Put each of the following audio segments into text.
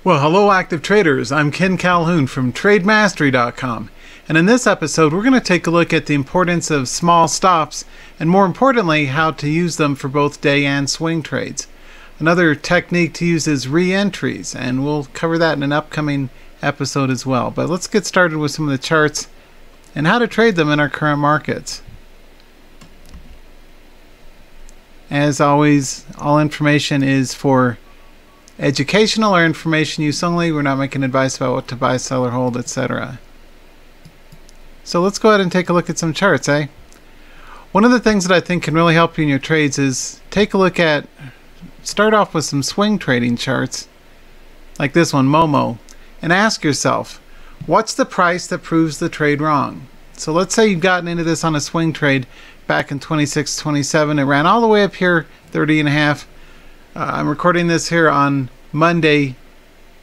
Well, hello active traders, I'm Ken Calhoun from TradeMastery.com, and in this episode we're going to take a look at the importance of small stops and more importantly how to use them for both day and swing trades. Another technique to use is re-entries, and we'll cover that in an upcoming episode as well. But let's get started with some of the charts and how to trade them in our current markets. As always, all information is for educational or information use only. We're not making advice about what to buy, sell, or hold, etc. So let's go ahead and take a look at some charts, One of the things that I think can really help you in your trades is take a look at, start off with some swing trading charts, like this one, Momo, and ask yourself, what's the price that proves the trade wrong? So let's say you've gotten into this on a swing trade back in 26, 27. It ran all the way up here, 30.5. I'm recording this here on Monday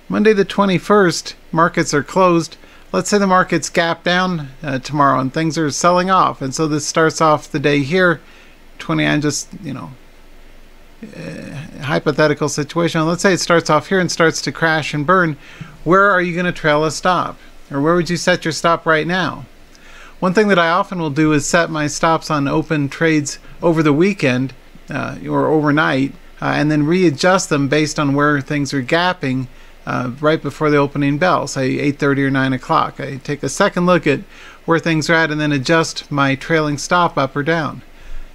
the 21st. Markets are closed. Let's say the markets gap down tomorrow and things are selling off. And so this starts off the day here, 29, just, hypothetical situation. Let's say it starts off here and starts to crash and burn. Where are you going to trail a stop? Or where would you set your stop right now? One thing that I often will do is set my stops on open trades over the weekend or overnight, and then readjust them based on where things are gapping right before the opening bell, say 8:30 or 9 o'clock. I take a second look at where things are at and then adjust my trailing stop up or down.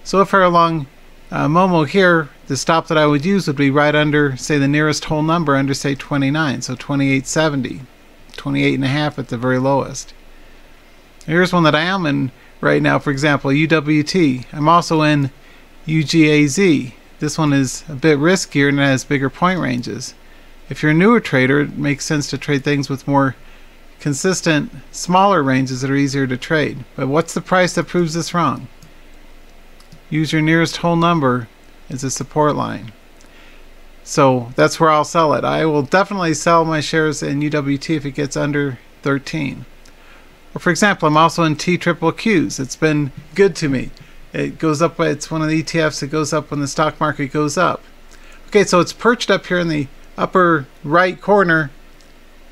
So if we're along Momo here, the stop that I would use would be right under, say, the nearest whole number under, say, 29, so 28.70, 28.5 at the very lowest. Here's one that I am in right now, for example, UWT. I'm also in UGAZ. This one is a bit riskier and it has bigger point ranges. If you're a newer trader, it makes sense to trade things with more consistent, smaller ranges that are easier to trade. But what's the price that proves this wrong? Use your nearest whole number as a support line. So that's where I'll sell it. I will definitely sell my shares in UWT if it gets under 13. Or for example, I'm also in TQQQs. It's been good to me. It goes up, it's one of the ETFs that goes up when the stock market goes up. Okay, so it's perched up here in the upper right corner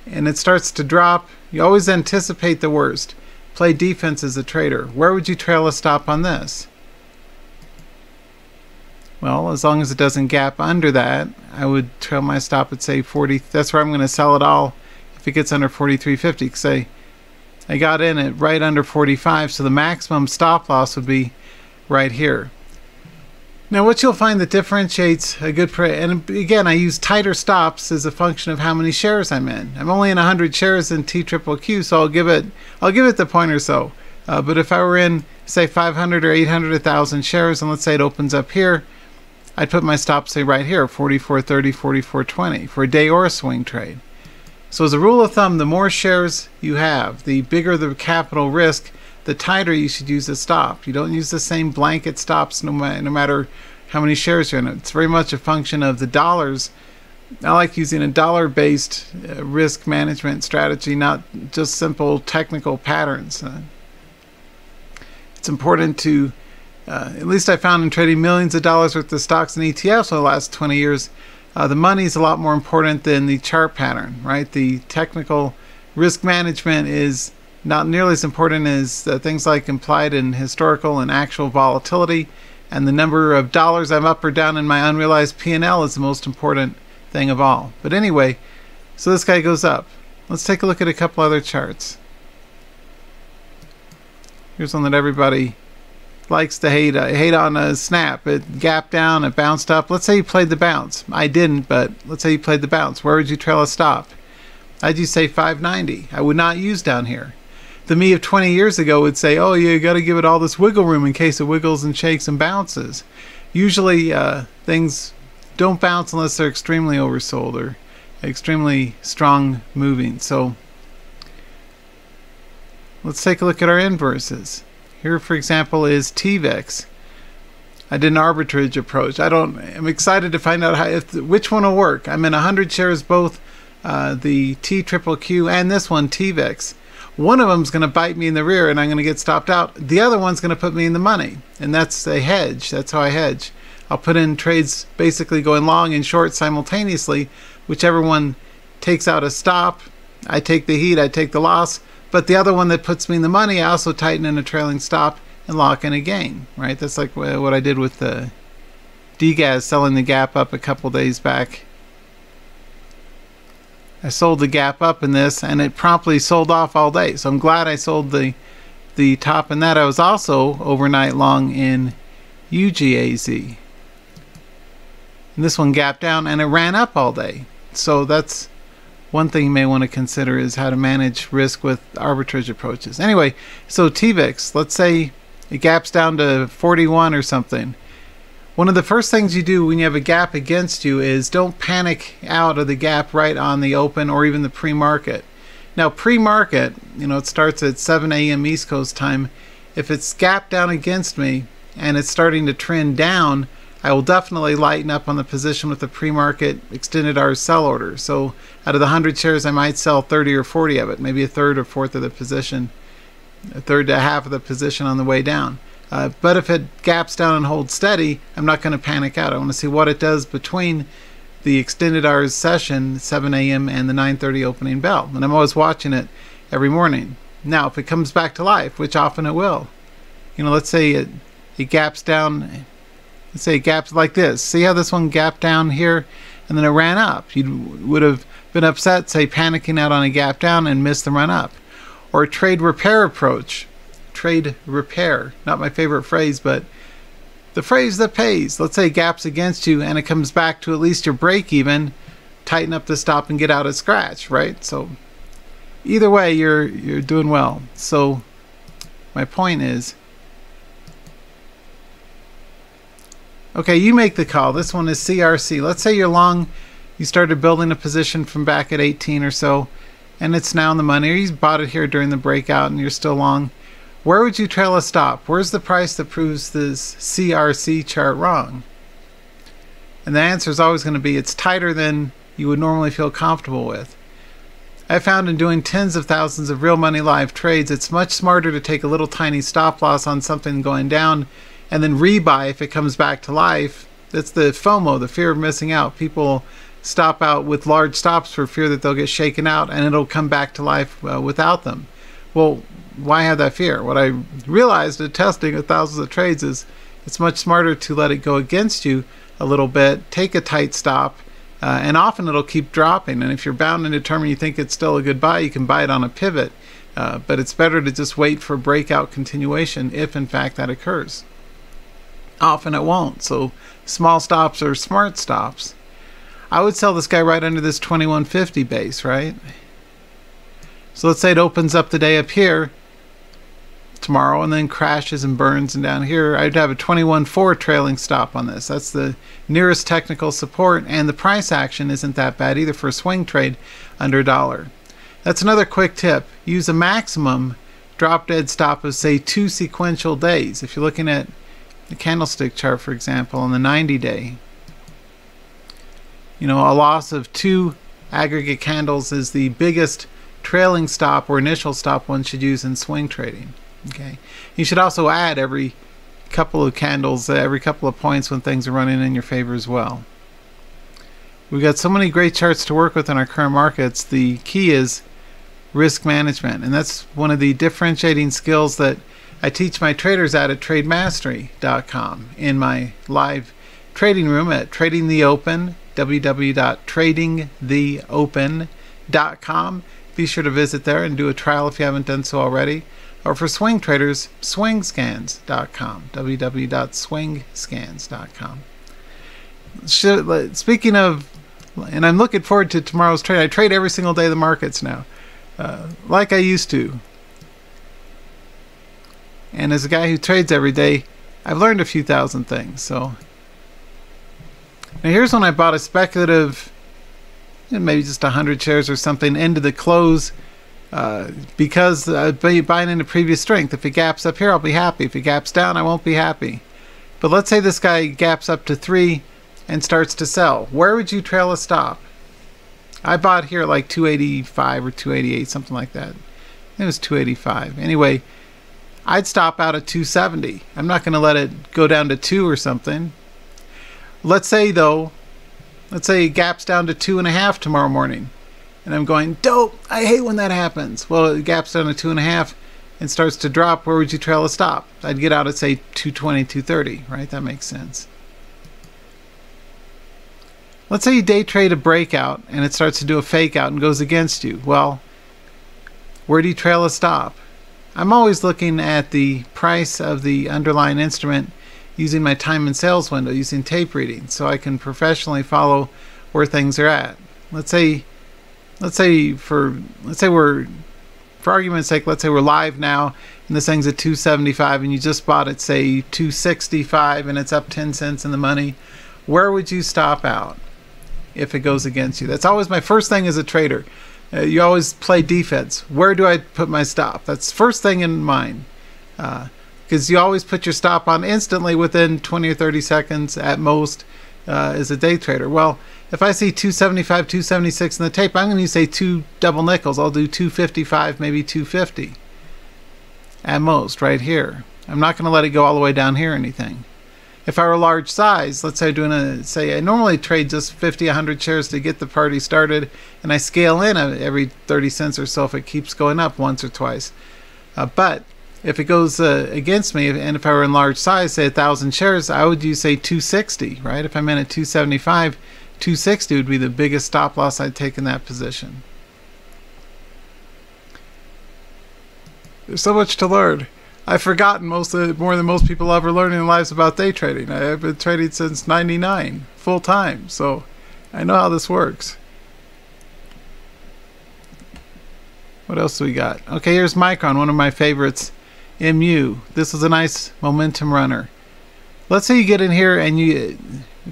and it starts to drop. You always anticipate the worst. Play defense as a trader. Where would you trail a stop on this? Well, as long as it doesn't gap under that, I would trail my stop at, say, 40. That's where I'm going to sell it all if it gets under 43.50. Because I got in at right under 45, so the maximum stop loss would be right here. Now what you'll find that differentiates a good and again, I use tighter stops as a function of how many shares I'm in. I'm only in 100 shares in TQQQ, so I'll give it the point or so. But if I were in, say, 500 or 800, 1,000 shares, and let's say it opens up here, I'd put my stop, say, right here, 44.30, 44.20 for a day or a swing trade. So as a rule of thumb, the more shares you have, the bigger the capital risk, the tighter you should use a stop. You don't use the same blanket stops no matter how many shares you're in. It's very much a function of the dollars. I like using a dollar-based risk management strategy, not just simple technical patterns. It's important to, at least I found in trading millions of dollars worth of stocks and ETFs over the last 20 years, the money is a lot more important than the chart pattern, right? The technical risk management is not nearly as important as things like implied and historical and actual volatility, and the number of dollars I'm up or down in my unrealized P&L is the most important thing of all. But anyway, so this guy goes up. Let's take a look at a couple other charts. Here's one that everybody likes to hate on a snap. It gapped down, it bounced up. Let's say you played the bounce. I didn't, but let's say you played the bounce. Where would you trail a stop? I'd use, say, 590. I would not use down here. The me of 20 years ago would say, oh, you got to give it all this wiggle room in case it wiggles and shakes and bounces. Usually things don't bounce unless they're extremely oversold or extremely strong moving. So let's take a look at our inverses. Here, for example, is TVIX. I did an arbitrage approach. I'm excited to find out which one will work. I'm in 100 shares, both the TQQQ and this one, TVIX. One of them is going to bite me in the rear and I'm going to get stopped out. The other one's going to put me in the money. And that's a hedge. That's how I hedge. I'll put in trades basically going long and short simultaneously, whichever one takes out a stop. I take the heat, I take the loss. But the other one that puts me in the money, I also tighten in a trailing stop and lock in a gain, right? That's like what I did with the DGAS, selling the gap up a couple days back. I sold the gap up in this, and it promptly sold off all day. So I'm glad I sold the top in that. I was also overnight long in UGAZ. And this one gapped down, and it ran up all day. So that's one thing you may want to consider, is how to manage risk with arbitrage approaches. Anyway, so TVIX, let's say it gaps down to 41 or something. One of the first things you do when you have a gap against you is don't panic out of the gap right on the open or even the pre-market. Now pre-market, it starts at 7 a.m. East Coast time. If it's gapped down against me and it's starting to trend down, I will definitely lighten up on the position with the pre-market extended hours sell order. So out of the 100 shares, I might sell 30 or 40 of it, maybe a third or fourth of the position, a third to half of the position on the way down. But if it gaps down and holds steady, I'm not going to panic out. I want to see what it does between the extended hours session, 7 a.m. and the 9:30 opening bell. And I'm always watching it every morning. Now, if it comes back to life, which often it will, let's say it gaps down. Let's say it gaps like this. See how this one gapped down here and then it ran up? You would have been upset, say, panicking out on a gap down and missed the run up. Or a trade repair approach. Trade repair, not my favorite phrase, but the phrase that pays. Let's say it gaps against you and it comes back to at least your break even, tighten up the stop and get out of scratch, right? So either way, you're doing well. So my point is, okay, you make the call. This one is CRC. Let's say you're long, you started building a position from back at 18 or so, and it's now in the money, or you bought it here during the breakout and you're still long. Where would you trail a stop? Where's the price that proves this CRC chart wrong? And the answer is always going to be it's tighter than you would normally feel comfortable with. I found in doing tens of thousands of real money live trades, it's much smarter to take a little tiny stop loss on something going down and then rebuy if it comes back to life. That's the FOMO, the fear of missing out. People stop out with large stops for fear that they'll get shaken out and it'll come back to life without them. Well, why have that fear? What I realized at testing with thousands of trades is it's much smarter to let it go against you a little bit, take a tight stop, and often it'll keep dropping. And if you're bound and determined you think it's still a good buy, you can buy it on a pivot. But it's better to just wait for breakout continuation if in fact that occurs. Often it won't, so small stops are smart stops. I would sell this guy right under this 2150 base, right? So let's say it opens up the day up here tomorrow and then crashes and burns, and down here I'd have a 21.4 trailing stop on this. That's the nearest technical support, and the price action isn't that bad either for a swing trade under $1. That's another quick tip. Use a maximum drop dead stop of say 2 sequential days. If you're looking at the candlestick chart, for example, on the 90-day, a loss of 2 aggregate candles is the biggest trailing stop or initial stop one should use in swing trading. Okay, you should also add every couple of candles, every couple of points when things are running in your favor as well. We've got so many great charts to work with in our current markets. The key is risk management, and that's one of the differentiating skills that I teach my traders at TradeMastery.com in my live trading room at Trading the Open, www.tradingtheopen.com. Be sure to visit there and do a trial if you haven't done so already. Or for swing traders, swingscans.com, www.swingscans.com. Speaking of, and I'm looking forward to tomorrow's trade. I trade every single day of the markets now, like I used to. And as a guy who trades every day, I've learned a few thousand things. So now here's when I bought a speculative, maybe just 100 shares or something into the close. Because buying into previous strength. If it gaps up here, I'll be happy. If it gaps down, I won't be happy. But let's say this guy gaps up to 3 and starts to sell. Where would you trail a stop? I bought here at like 285 or 288, something like that. It was 285. Anyway, I'd stop out at 270. I'm not going to let it go down to 2 or something. Let's say though, it gaps down to 2.5 tomorrow morning. and I'm going, dope, I hate when that happens. Well, it gaps down to 2.5 and starts to drop. Where would you trail a stop? I'd get out at, say, 220, 230, right? That makes sense. Let's say you day trade a breakout and it starts to do a fake out and goes against you. Well, where do you trail a stop? I'm always looking at the price of the underlying instrument using my time and sales window, using tape reading, so I can professionally follow where things are at. Let's say for argument's sake, let's say we're live now and this thing's at 275 and you just bought it, say 265, and it's up 10 cents in the money. Where would you stop out if it goes against you? That's always my first thing as a trader. You always play defense. Where do I put my stop? That's first thing in mind, because you always put your stop on instantly within 20 or 30 seconds at most as a day trader. Well, if I see 275, 276 in the tape, I'm going to say 2 double nickels. I'll do 255, maybe 250 at most right here. I'm not going to let it go all the way down here or anything. If I were large size, let's say I'm doing I normally trade just 50, 100 shares to get the party started, and I scale in every 30 cents or so if it keeps going up once or twice. But if it goes against me, and if I were in large size, say 1,000 shares, I would use, say, 260, right? If I'm in at 275, 260 would be the biggest stop loss I'd take in that position. There's so much to learn. I've forgotten more than most people ever learn in their lives about day trading. I've been trading since '99, full time, so I know how this works. What else do we got? Okay, here's Micron, one of my favorites. MU. This is a nice momentum runner. Let's say you get in here and you...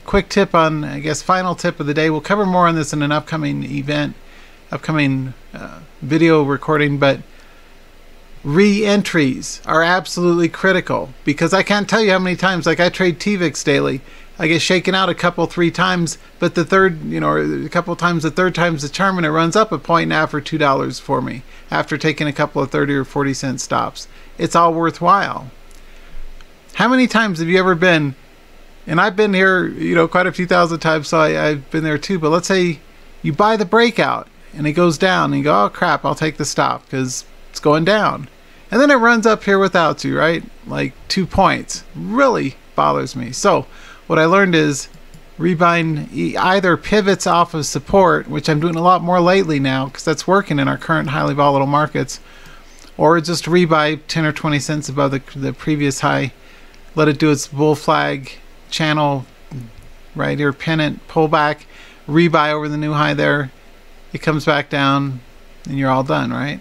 Quick tip on, I guess, final tip of the day. We'll cover more on this in an upcoming event, upcoming video recording, but re-entries are absolutely critical, because I can't tell you how many times, like I trade TVIX daily, I get shaken out a couple, 3 times, but the third, a couple times, the third time's the charm, and it runs up a point now for $2 for me after taking a couple of 30 or 40 cent stops. It's all worthwhile. How many times have you ever been, and I've been here, quite a few thousand times, so I've been there too, but let's say you buy the breakout and it goes down and you go, oh crap, I'll take the stop because it's going down. And then it runs up here without you, right? Like 2 points. Really bothers me. So what I learned is rebuying either pivots off of support, which I'm doing a lot more lately now because that's working in our current highly volatile markets, or just rebuy 10 or 20 cents above the previous high, let it do its bull flag channel right here, pennant, pull back, rebuy over the new high there, it comes back down, and you're all done, right?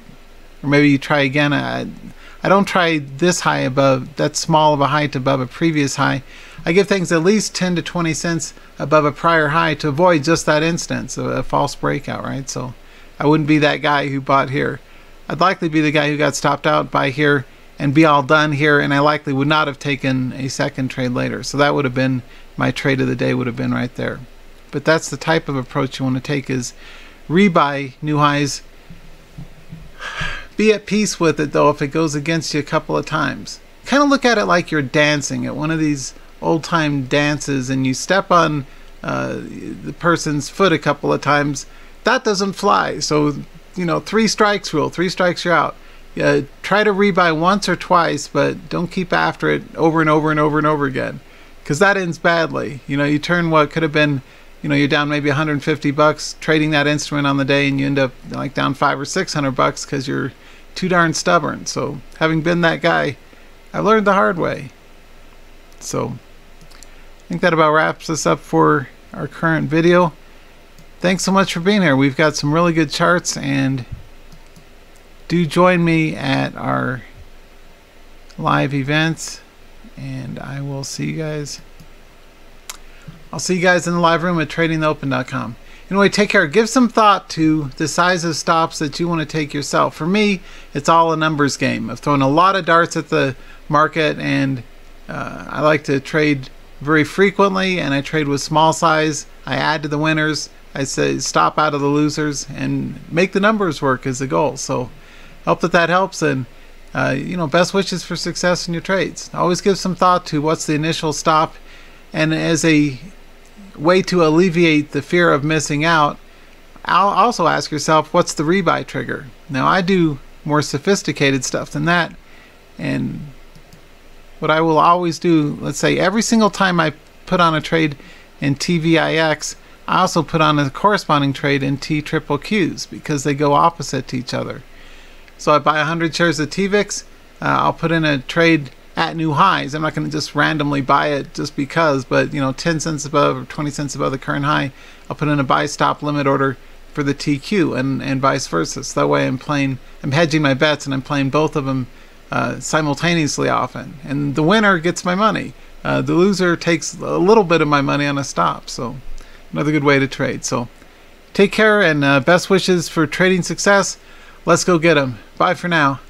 Or maybe you try again. I don't try this high above, that small of a height above a previous high. I give things at least 10 to 20 cents above a prior high to avoid just that instance of a false breakout, right? So I wouldn't be that guy who bought here. I'd likely be the guy who got stopped out by here and be all done here, and I likely would not have taken a second trade later. So that would have been my trade of the day, would have been right there. But that's the type of approach you want to take, is rebuy new highs. Be at peace with it though if it goes against you a couple of times. Kind of look at it like you're dancing at one of these old-time dances and you step on the person's foot a couple of times. That doesn't fly. So 3 strikes rule. 3 strikes, you're out. Try to rebuy once or twice, but don't keep after it over and over and over and over again, because that ends badly. You turn what could have been, you're down maybe $150 trading that instrument on the day, and you end up like down $500 or $600 because you're too darn stubborn. So having been that guy, I learned the hard way. So I think that about wraps us up for our current video. Thanks so much for being here. We've got some really good charts, and do join me at our live events, and I will see you guys. I'll see you guys in the live room at tradingtheopen.com. Anyway, take care. Give some thought to the size of stops that you want to take yourself. For me, it's all a numbers game. I've thrown a lot of darts at the market, and I like to trade very frequently, and I trade with small size. I add to the winners. I say stop out of the losers and make the numbers work is the goal. So hope that helps, and best wishes for success in your trades. Always give some thought to what's the initial stop, and as a way to alleviate the fear of missing out, I'll also ask yourself, what's the rebuy trigger? Now, I do more sophisticated stuff than that, and what I will always do, let's say every single time I put on a trade in TVIX, I also put on a corresponding trade in TQQQs because they go opposite to each other. So I buy 100 shares of TVIX, I'll put in a trade at new highs. I'm not going to just randomly buy it just because, but 10 cents above or 20 cents above the current high, I'll put in a buy stop limit order for the TQ and vice versa. So that way I'm hedging my bets and I'm playing both of them simultaneously often. And the winner gets my money. The loser takes a little bit of my money on a stop. So another good way to trade. So take care and best wishes for trading success. Let's go get them. Bye for now.